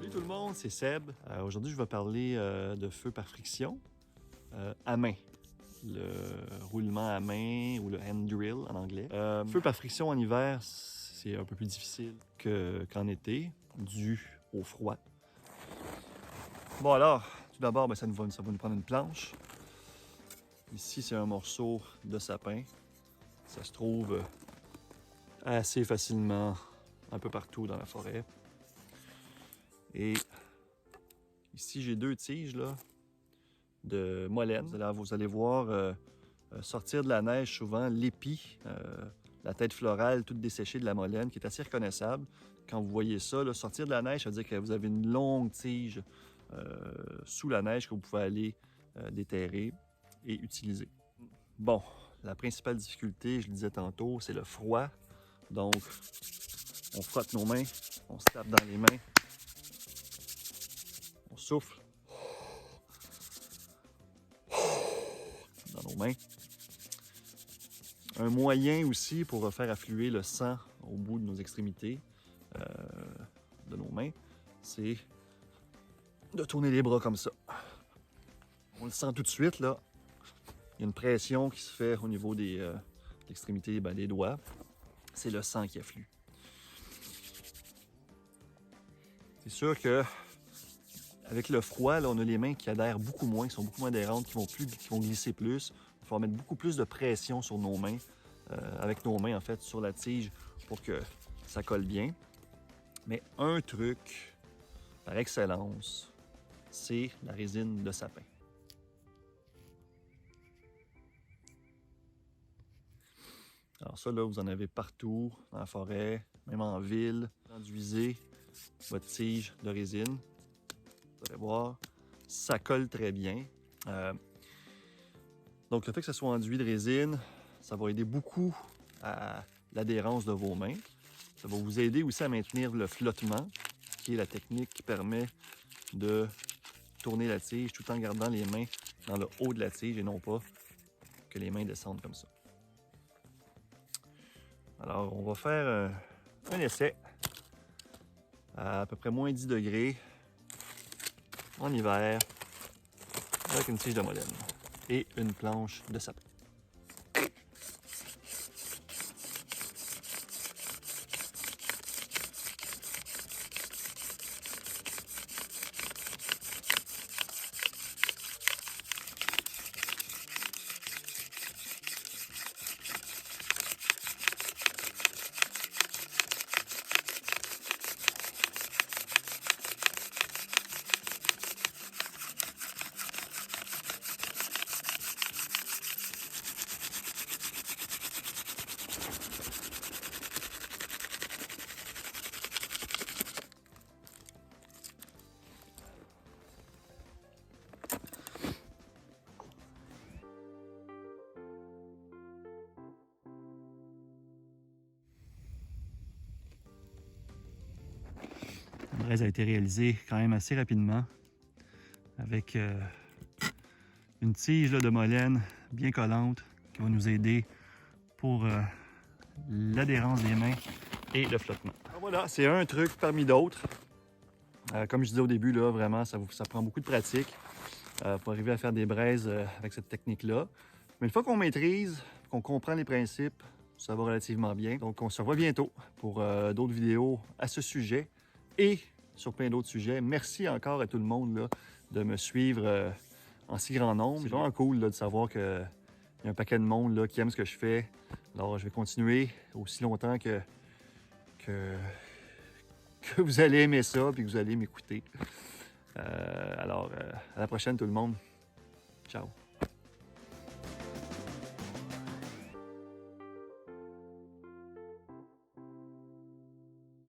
Salut tout le monde, c'est Seb. Aujourd'hui, je vais parler de feu par friction à main. Le roulement à main ou le hand drill en anglais. Feu par friction en hiver, c'est un peu plus difficile qu'en été, dû au froid. Bon alors, tout d'abord, ça va nous prendre une planche. Ici, c'est un morceau de sapin. Ça se trouve assez facilement un peu partout dans la forêt. Et ici, j'ai deux tiges là, de molène. Vous allez voir sortir de la neige souvent l'épi, la tête florale toute desséchée de la molène, qui est assez reconnaissable. Quand vous voyez ça, là, sortir de la neige, ça veut dire que vous avez une longue tige sous la neige que vous pouvez aller déterrer et utiliser. Bon, la principale difficulté, je le disais tantôt, c'est le froid. Donc, on frotte nos mains, on se tape dans les mains, on souffle dans nos mains. Un moyen aussi pour faire affluer le sang au bout de nos extrémités, de nos mains, c'est de tourner les bras comme ça. On le sent tout de suite, là. Il y a une pression qui se fait au niveau des extrémités des doigts. C'est le sang qui afflue. C'est sûr que avec le froid, là, on a les mains qui adhèrent beaucoup moins, qui sont beaucoup moins adhérentes, qui vont glisser plus. Il faut mettre beaucoup plus de pression sur nos mains, avec nos mains en fait, sur la tige pour que ça colle bien. Mais un truc par excellence, c'est la résine de sapin. Alors ça, là, vous en avez partout, dans la forêt, même en ville. Enduisez votre tige de résine. Vous allez voir, ça colle très bien. Donc, le fait que ça soit enduit de résine, ça va aider beaucoup à l'adhérence de vos mains. Ça va vous aider aussi à maintenir le flottement, qui est la technique qui permet de tourner la tige tout en gardant les mains dans le haut de la tige et non pas que les mains descendent comme ça. Alors, on va faire un essai à peu près moins 10 degrés en hiver avec une tige de molène et une planche de sapin. La braise a été réalisée quand même assez rapidement avec une tige là, de molène bien collante qui va nous aider pour l'adhérence des mains et le flottement. Alors voilà, c'est un truc parmi d'autres. Comme je disais au début, là, vraiment, ça prend beaucoup de pratique pour arriver à faire des braises avec cette technique-là. Mais une fois qu'on maîtrise, qu'on comprend les principes, ça va relativement bien. Donc, on se revoit bientôt pour d'autres vidéos à ce sujet et sur plein d'autres sujets. Merci encore à tout le monde là, de me suivre en si grand nombre. C'est vraiment cool là, de savoir qu'il y a un paquet de monde là, qui aime ce que je fais. Alors, je vais continuer aussi longtemps que vous allez aimer ça et que vous allez m'écouter. Alors, à la prochaine tout le monde. Ciao.